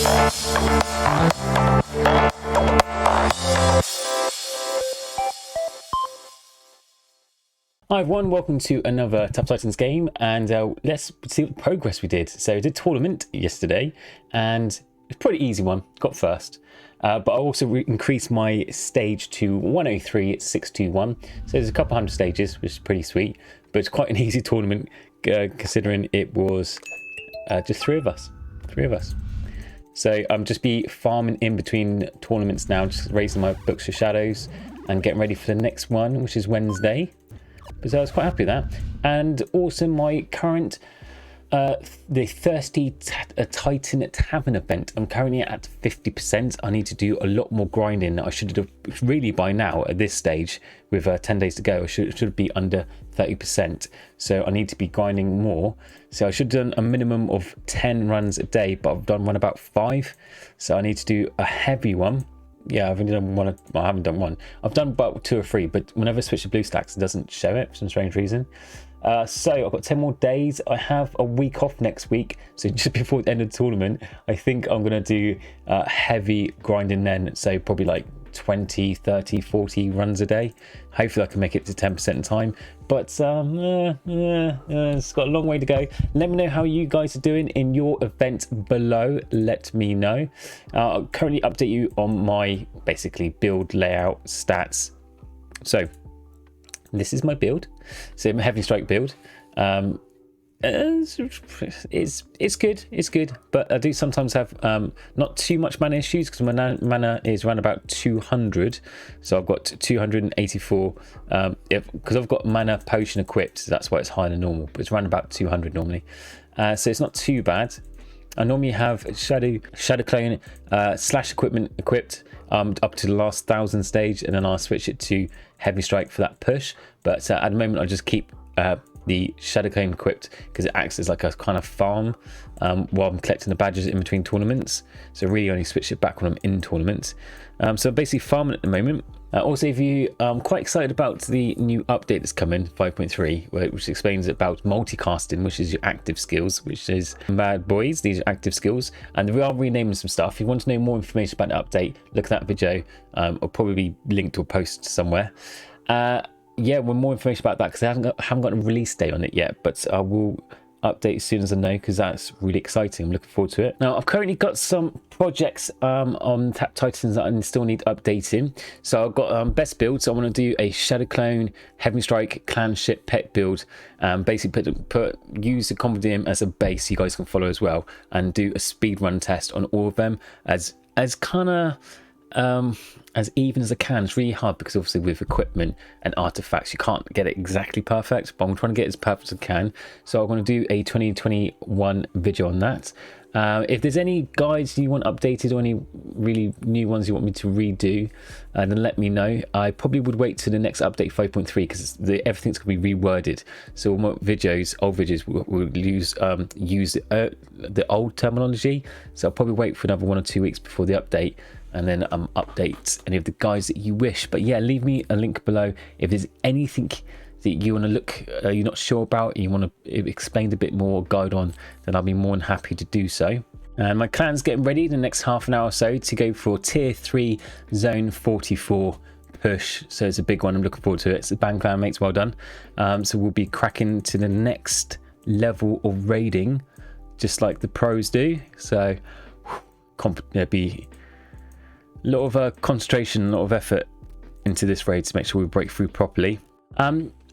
Hi everyone, welcome to another Top Titans game, and let's see what progress we did. So I did tournament yesterday, and it's a pretty easy one, got first. But I also increased my stage to 103,621. So there's a couple hundred stages, which is pretty sweet. But it's quite an easy tournament, considering it was just three of us. So I'm just be farming in between tournaments now, just raising my books for shadows and getting ready for the next one, which is Wednesday. So I was quite happy with that. And also my current the Thirsty Titan Tavern event, I'm currently at 50%. I need to do a lot more grinding. I should have really by now at this stage with 10 days to go, I should be under 30%. So I need to be grinding more. So I should have done a minimum of 10 runs a day, but I've done one about 5. So I need to do a heavy one. Yeah, I've only done one. Well, I haven't done one. I've done about 2 or 3, but whenever I switch to blue stacks, it doesn't show it for some strange reason. So I've got 10 more days. I have a week off next week, so just before the end of the tournament, I think I'm going to do heavy grinding then. So probably like 20, 30, 40 runs a day. Hopefully I can make it to 10% in time, but it's got a long way to go. Let me know how you guys are doing in your event below. Let me know. I'll currently update you on my basically build layout stats. So this is my build. So my heavy strike build. It's good, but I do sometimes have not too much mana issues because my mana is around about 200. So I've got 284 because I've got mana potion equipped, so that's why it's higher than normal, but it's around about 200 normally. So it's not too bad. I normally have shadow clone slash equipment equipped up to the last 1000 stage, and then I'll switch it to heavy strike for that push. But at the moment I just keep the shadow clone equipped because it acts as like a kind of farm while I'm collecting the badges in between tournaments. So really only switch it back when I'm in tournaments. So I'm basically farming at the moment. Also, if you quite excited about the new update that's coming, 5.3, which explains about multicasting, which is your active skills, which is bad boys. These are active skills, and we are renaming some stuff. If you want to know more information about the update, look at that video. I'll probably be linked or post somewhere. Yeah, well, more information about that because I haven't got a release date on it yet, but I will update as soon as I know because that's really exciting. I'm looking forward to it. Now, I've currently got some projects on Tap Titans that I still need updating. So I've got best build. So I want to do a Shadow Clone, Heaven Strike, Clan Ship Pet build. Basically use the Compendium as a base you guys can follow as well, and do a speed run test on all of them as kind of as even as I can. It's really hard because obviously with equipment and artifacts you can't get it exactly perfect, but I'm trying to get it as perfect as I can. So I'm going to do a 2021 video on that. If there's any guides you want updated or any really new ones you want me to redo, then let me know. I probably would wait to the next update 5.3 because everything's going to be reworded. So all my videos, old videos, will use the old terminology. So I'll probably wait for another 1 or 2 weeks before the update, and then update any of the guides that you wish. But yeah, leave me a link below if there's anything that you want to look you're not sure about, you want to explain a bit more, guide on, then I'll be more than happy to do so. And my clan's getting ready the next half an hour or so to go for tier 3 zone 44 push. So it's a big one. I'm looking forward to it. It's a bang clan mates, well done. So we'll be cracking to the next level of raiding just like the pros do. So there'll be a lot of concentration, a lot of effort into this raid to make sure we break through properly.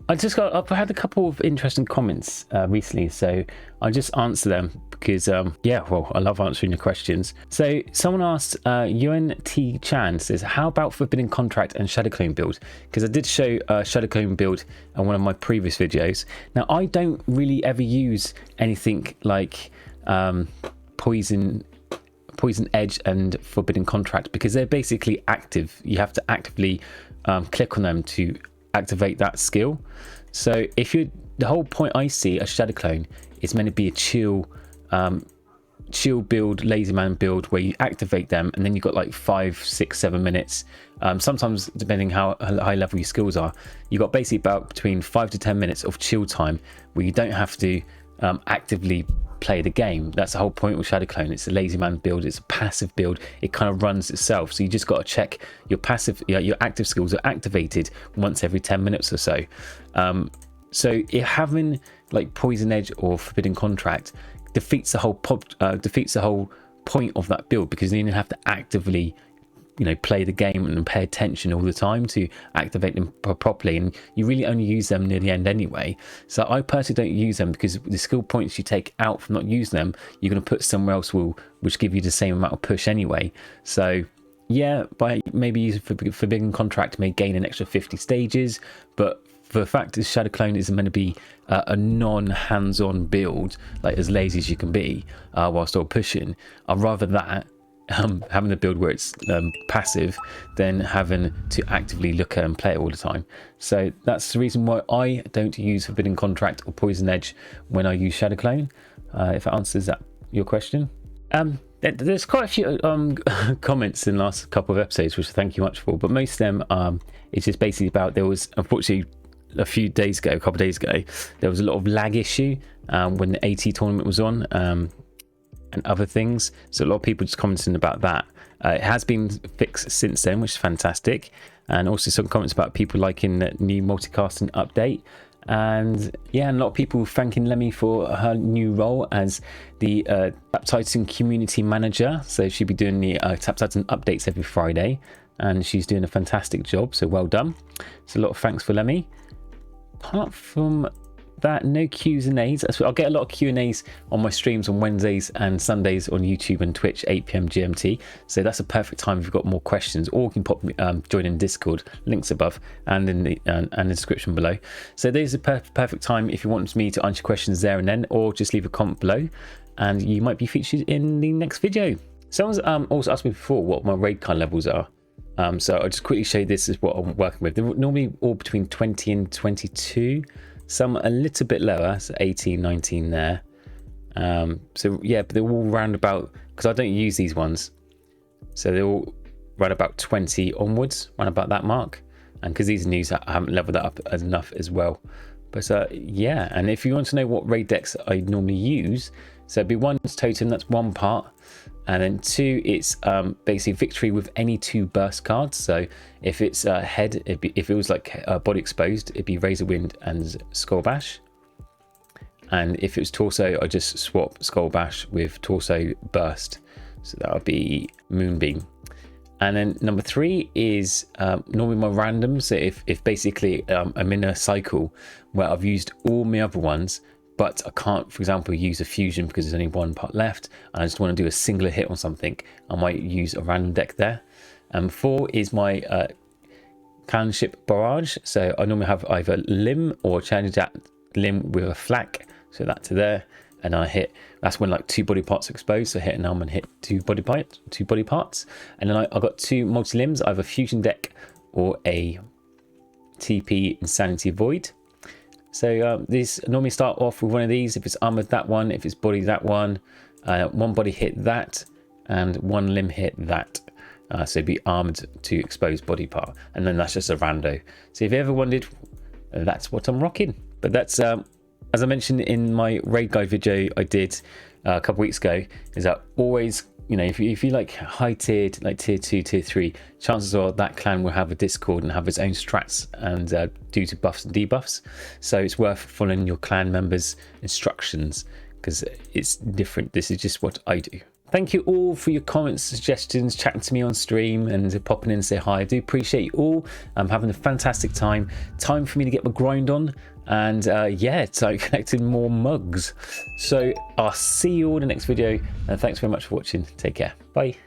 I've had a couple of interesting comments recently, so I'll just answer them because yeah, well, I love answering your questions. So someone asked, UNT Chan says, how about Forbidden Contract and Shadow Clone build? Because I did show Shadow Clone build in one of my previous videos. Now I don't really ever use anything like Poison Edge and Forbidden Contract because they're basically active. You have to actively click on them to activate that skill. So the whole point I see a Shadow Clone is meant to be a chill build, lazy man build where you activate them and then you've got like 5, 6, 7 minutes. Sometimes depending how high level your skills are, you've got basically about between 5 to 10 minutes of chill time where you don't have to actively play the game. That's the whole point with Shadow Clone. It's a lazy man build, it's a passive build, it kind of runs itself, so you just got to check your passive, your active skills are activated once every 10 minutes or so. So having like Poison Edge or Forbidden Contract defeats the whole point of that build, because then you have to actively play the game and pay attention all the time to activate them properly, and you really only use them near the end anyway. So I personally don't use them, because the skill points you take out from not using them, you're going to put somewhere else which give you the same amount of push anyway. So yeah, by maybe using Forbidden Contract may gain an extra 50 stages, but for the fact that Shadow Clone is meant to be a non-hands-on build, like as lazy as you can be while still pushing, I'd rather that having the build where it's passive than having to actively look at and play it all the time. So that's the reason why I don't use Forbidden Contract or Poison Edge when I use Shadow Clone, if that answers your question. There's quite a few comments in the last couple of episodes, which I thank you much for, but most of them it's just basically about, there was unfortunately a couple of days ago, there was a lot of lag issue when the AT tournament was on, and other things, so a lot of people just commenting about that. It has been fixed since then, which is fantastic, and also some comments about people liking the new multicasting update. And yeah, and a lot of people thanking Lemmy for her new role as the Tap Titan community manager. So she'll be doing the Tap Titan updates every Friday, and she's doing a fantastic job, so well done. So a lot of thanks for Lemmy. Apart from that, no Q&As. I'll get a lot of Q&As on my streams on Wednesdays and Sundays on YouTube and Twitch, 8 PM GMT. So that's a perfect time if you've got more questions, or you can pop join in Discord, links above and in the description below. So there's a perfect time if you want me to answer questions there and then, or just leave a comment below and you might be featured in the next video. Someone's also asked me before what my raid card levels are. So I'll just quickly show you, this is what I'm working with. They're normally all between 20 and 22. Some a little bit lower, so 18, 19 there. So yeah, but they're all round about, because I don't use these ones, so they're all right about 20 onwards, round about that mark. And because these are news, I haven't leveled that up enough as well. But yeah, and if you want to know what raid decks I normally use, so it'd be one's totem, that's one part. And then two, it's basically victory with any 2 burst cards. So if it's head, if it was like body exposed, it'd be Razor Wind and Skull Bash. And if it was torso, I just swap Skull Bash with torso burst. So that would be Moonbeam. And then number 3 is normally my random. So if basically I'm in a cycle where I've used all my other ones, but I can't, for example, use a fusion because there's only 1 part left, and I just want to do a singular hit on something, I might use a random deck there. 4 is my Clanship Barrage. So I normally have either Limb or change that Limb with a Flak, so that to there, and I hit. That's when like 2 body parts are exposed, so hit an arm and hit 2 body parts. And then I've got 2 multi limbs, either fusion deck or a TP Insanity Void. So these normally start off with one of these. If it's armored, that one. If it's body, that one. 1 body hit, that, and 1 limb hit, that. So be armed to expose body part, and then that's just a rando. So if you ever wondered, that's what I'm rocking. But that's as I mentioned in my raid guide video I did a couple weeks ago, is that always, if you like high tiered, like tier 2, tier 3, chances are that clan will have a Discord and have its own strats and due to buffs and debuffs. So it's worth following your clan members' instructions, because it's different. This is just what I do. Thank you all for your comments, suggestions, chatting to me on stream and popping in and say hi. I do appreciate you all. I'm having a fantastic time. Time for me to get my grind on, and yeah, it's like collecting more mugs. So I'll see you all in the next video, and thanks very much for watching. Take care. Bye.